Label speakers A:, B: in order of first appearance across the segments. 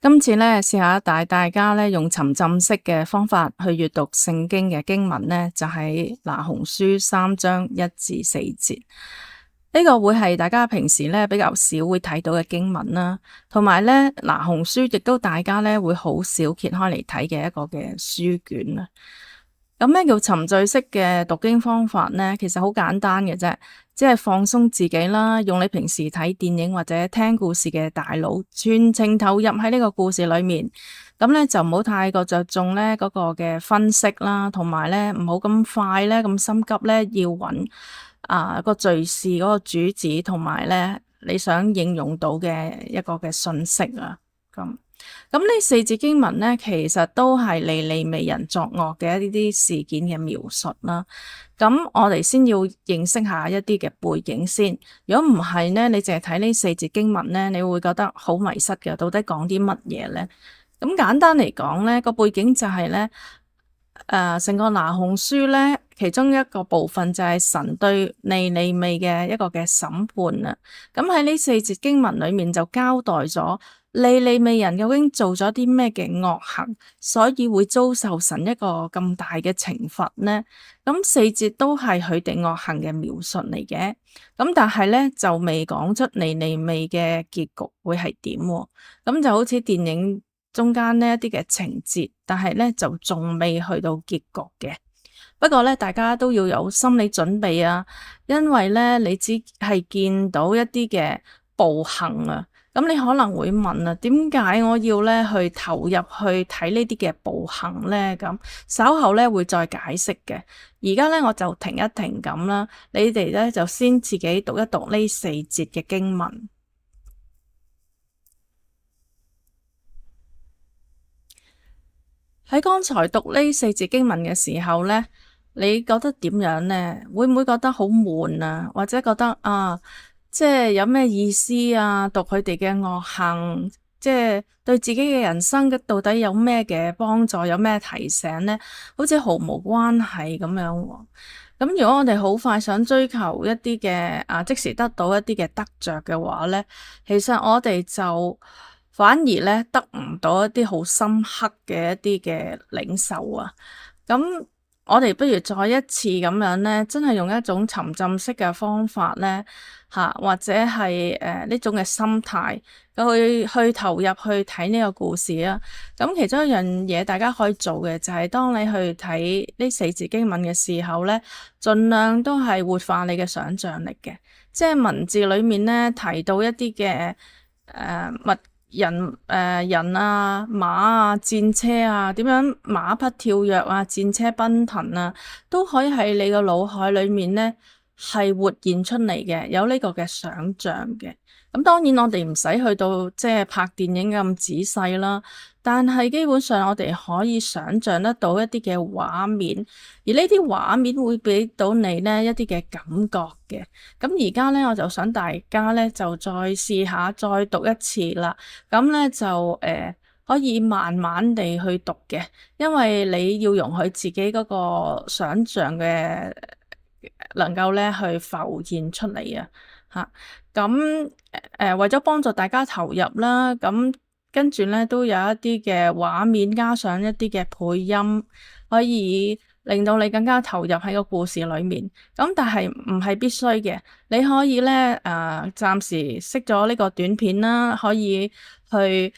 A: 今次咧，試下帶大家咧用沉浸式嘅方法去閱讀聖經嘅經文咧，就喺拿鴻書3章1至4節。呢個會係大家平時咧比較少會睇到嘅經文啦，同埋咧拿鴻書亦都大家咧會好少揭開嚟睇嘅一個嘅書卷啦。咁咩叫沉醉式嘅讀經方法呢？其實好簡單嘅啫，只係放鬆自己啦，用你平時睇電影或者聽故事嘅大腦，全程投入喺呢個故事裏面。咁咧就唔好太過着重咧嗰個嘅分析啦，同埋咧唔好咁快咧咁心急咧要揾個敘事嗰個主旨，同埋咧你想應用到嘅一個嘅信息啊咁。咁呢4節經文呢，其實都係尼尼微人作惡嘅一啲事件嘅描述啦。咁我哋先要認識下一啲嘅背景先。如果唔係呢，你淨係睇呢4節經文呢，你會覺得好迷失嘅。到底講啲乜嘢呢？咁簡單嚟講呢，個背景就係呢，成個拿鴻書呢，其中一個部分就係神對尼尼微嘅一個嘅審判啊。咁喺呢4節經文裏面就交代咗尼尼微人究竟做咗啲咩嘅惡行，所以會遭受神一個咁大嘅懲罰呢？咁4節都係佢哋惡行嘅描述嚟嘅，咁但係咧就未講出尼尼微嘅結局會係點喎？咁就好似電影中間呢一啲嘅情節，但係咧就仲未去到結局嘅。不過咧，大家都要有心理準備啊，因為咧你只係見到一啲嘅暴行啊。咁你可能會問啊，點解我要咧去投入去睇呢啲嘅暴行咧？咁稍後咧會再解釋嘅。而家咧我就停一停咁啦，你哋咧就先自己讀一讀呢4節嘅經文。喺剛才讀呢4節經文嘅時候咧，你覺得點樣呢？會唔會覺得好悶啊？或者覺得即係有咩意思啊？讀佢哋嘅惡行，即係對自己嘅人生到底有咩嘅幫助，有咩提醒呢？好似毫無關係咁樣喎。咁如果我哋好快想追求一啲嘅即時得到一啲嘅得着嘅話呢，其實我哋就反而咧得唔到一啲好深刻嘅一啲嘅領受啊。咁我哋不如再一次咁樣咧，真係用一種沉浸式嘅方法咧，或者係呢種嘅心態去投入去睇呢個故事啊。咁其中一樣嘢大家可以做嘅就係，當你去睇呢4節經文嘅時候咧，盡量都係活化你嘅想像力嘅，即係文字裏面咧提到一啲嘅人啊、馬啊、戰車啊，點樣馬匹跳躍啊、戰車奔騰啊，都可以喺你個腦海裏面咧係活現出嚟嘅，有呢個嘅想像嘅。咁當然我哋唔使去到即係拍電影咁仔細啦，但係基本上我哋可以想像得到一啲嘅畫面，而呢啲畫面會俾到你呢一啲嘅感覺嘅。咁而家呢，我就想大家呢就再試下再讀一次啦。咁呢就可以慢慢地去讀嘅，因為你要容許自己嗰個想像嘅能夠呢去浮現出嚟啊！咁為咗幫助大家投入啦，咁跟住咧都有一啲嘅畫面，加上一啲嘅配音，可以令到你更加投入喺個故事裏面。咁但係唔係必須嘅，你可以咧暫時熄咗呢個短片啦，可以去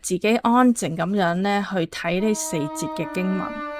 A: 自己安靜咁樣咧去睇呢4節嘅經文。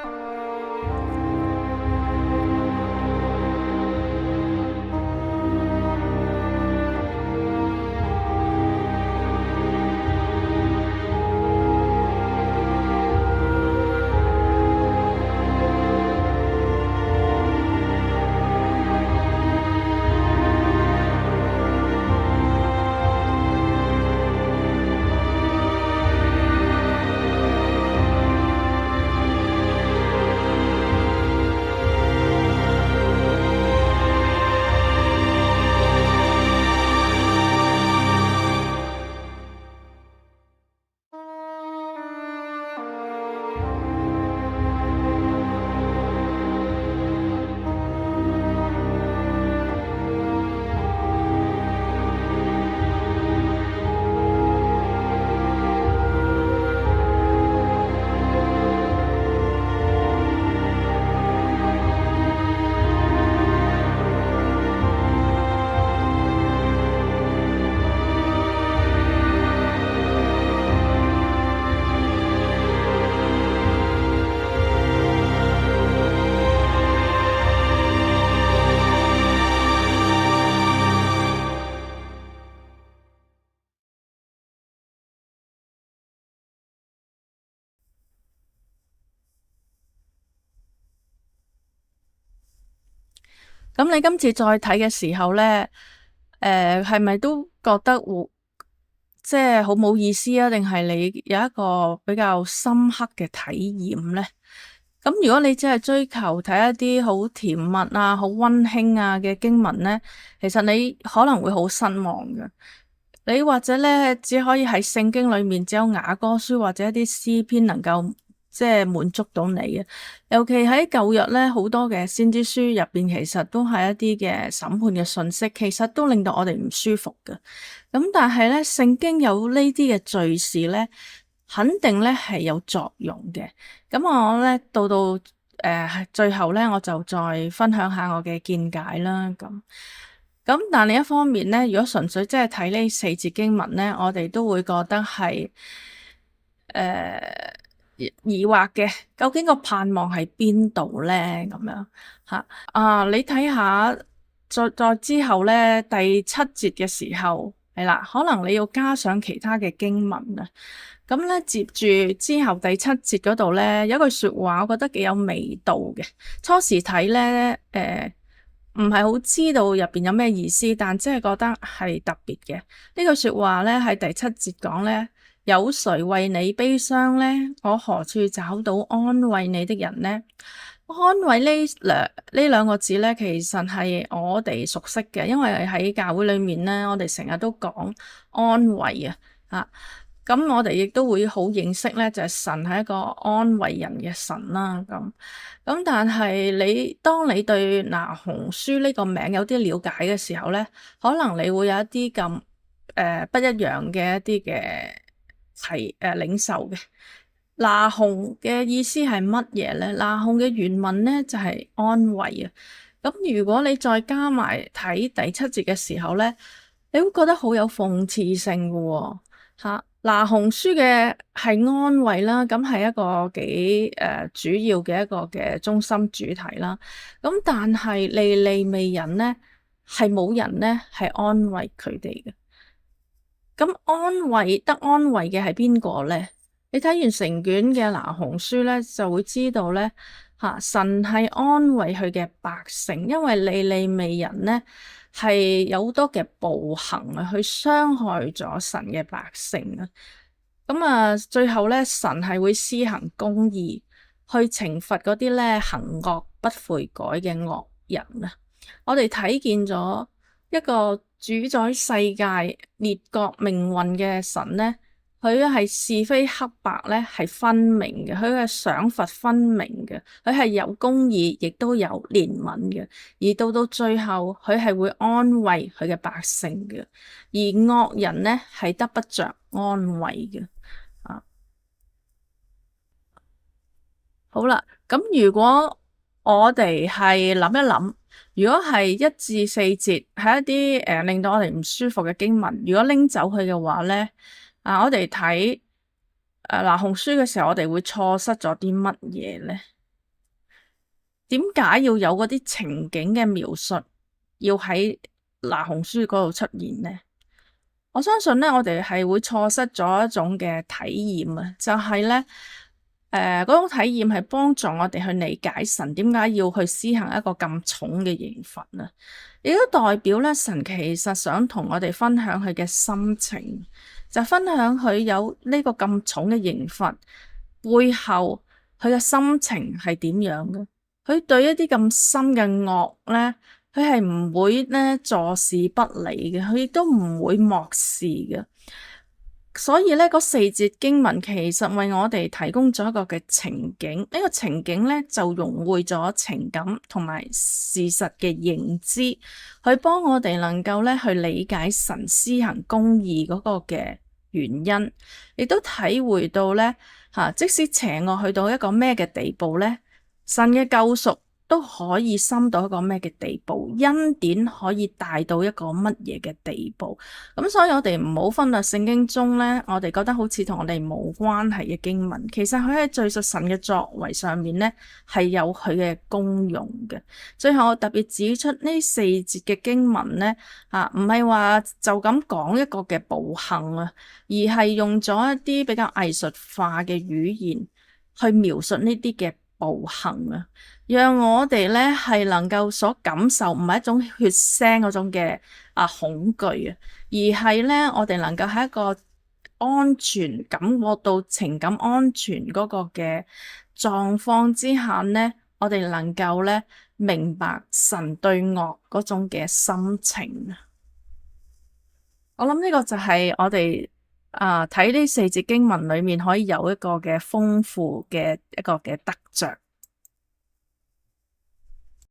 A: 咁你今次再睇嘅時候呢，係咪都覺得即係好冇意思啊？定係你有一個比較深刻嘅體驗呢？咁如果你只係追求睇一啲好甜蜜啊、好溫馨啊嘅經文呢，其實你可能會好失望嘅。你或者呢，只可以喺聖經裏面只有雅歌書或者一啲詩篇能夠即係滿足到你嘅。尤其喺舊約呢，好多嘅先知書入邊，其實都係一啲嘅審判嘅信息，其實都令到我哋唔舒服嘅。咁但係呢，聖經有呢啲嘅敘事呢，肯定呢係有作用嘅。咁我呢，到最後呢，我就再分享下我嘅見解啦。咁但另一方面呢，如果純粹即係睇呢四節經文呢，我哋都會覺得係疑惑嘅，究竟個盼望喺邊度呢？咁樣吓你睇下，再之後呢，第七節嘅時候係啦，可能你要加上其他嘅經文啊。咁呢，接住之後第七節嗰度呢，有一句說話，我覺得幾有味道嘅。初時睇呢，唔係好知道入邊有咩意思，但即係覺得係特別嘅。呢句說話呢，喺第七節講呢：「有誰為你悲傷呢？我何處找到安慰你的人呢？」安慰呢兩個字呢，其實係我哋熟悉嘅，因為喺教會裏面呢，我哋成日都講安慰啊。咁我哋亦都會好認識呢，就係神係一個安慰人嘅神啦。咁但係當你對拿鴻書呢個名有啲了解嘅時候呢，可能你會有一啲咁不一樣嘅一啲嘅領受嘅。拿鴻嘅意思係乜嘢呢？拿鴻嘅原文呢，就係安慰啊。咁如果你再加埋睇第七節嘅時候呢，你會覺得好有諷刺性嘅吓。拿鴻書嘅係安慰啦，咁係一個幾主要嘅一個嘅中心主題啦。咁但係尼尼微人呢，係冇人呢係安慰佢哋嘅。咁得安慰嘅係邊個呢？你睇完成卷嘅拿鴻書呢，就會知道呢，神係安慰佢嘅百姓，因為尼尼微人呢係有好多嘅暴行啊，去傷害咗神嘅百姓啊。咁最後呢，神係會施行公義，去懲罰嗰啲呢行惡不悔改嘅惡人啊。我哋睇見咗一個主宰世界列國命運嘅神呢，佢係是非黑白咧係分明嘅，佢嘅賞罰分明嘅，佢係有公義，亦都有憐憫嘅。而到最後，佢係會安慰佢嘅百姓嘅，而惡人呢係得不着安慰嘅。好啦，咁如果我哋係諗一諗，如果係一至四節係一啲令到我哋唔舒服嘅經文，如果拎走佢嘅話呢，我哋睇拿鴻書嘅時候，我哋會錯失咗啲乜嘢呢？點解要有嗰啲情景嘅描述要喺拿鴻書嗰度出現呢？我相信呢，我哋係會錯失咗一種嘅體驗啊，就係呢，嗰種體驗係幫助我哋去理解神點解要去施行一個咁重嘅刑罰啊，亦都代表呢，神其實想同我哋分享佢嘅心情。就分享佢有呢個咁重嘅刑罰背後，佢嘅心情係點樣嘅？佢對一啲咁深嘅惡呢，佢係唔會呢坐視不理嘅，佢亦都唔會漠視嘅。所以呢，嗰四節經文其實為我哋提供咗一個嘅情景，呢個情景呢，就融匯咗情感同埋事實嘅認知，去幫我哋能夠呢去理解神施行公義嗰個嘅原因，亦都體會到呢，即使邪惡去到一個咩嘅地步呢，神嘅救贖都可以深到一個咩嘅地步，恩典可以大到一個乜嘢嘅地步。咁所以我哋唔好忽略聖經中呢，我哋覺得好似同我哋冇關係嘅經文，其實佢喺敘述神嘅作為上面呢，係有佢嘅功用嘅。最後我特別指出呢四節嘅經文呢，唔係話就咁講一個嘅暴行啊，而係用咗一啲比較藝術化嘅語言去描述呢啲嘅步行啊，讓我哋咧係能夠所感受唔係一種血腥嗰種嘅恐懼啊，而係咧我哋能夠喺一個安全感覺到情感安全嗰個嘅狀況之下咧，我哋能夠咧明白神對惡嗰種嘅心情。我諗呢個就係我哋睇呢四節經文裏面可以有一個嘅豐富嘅一個嘅得着。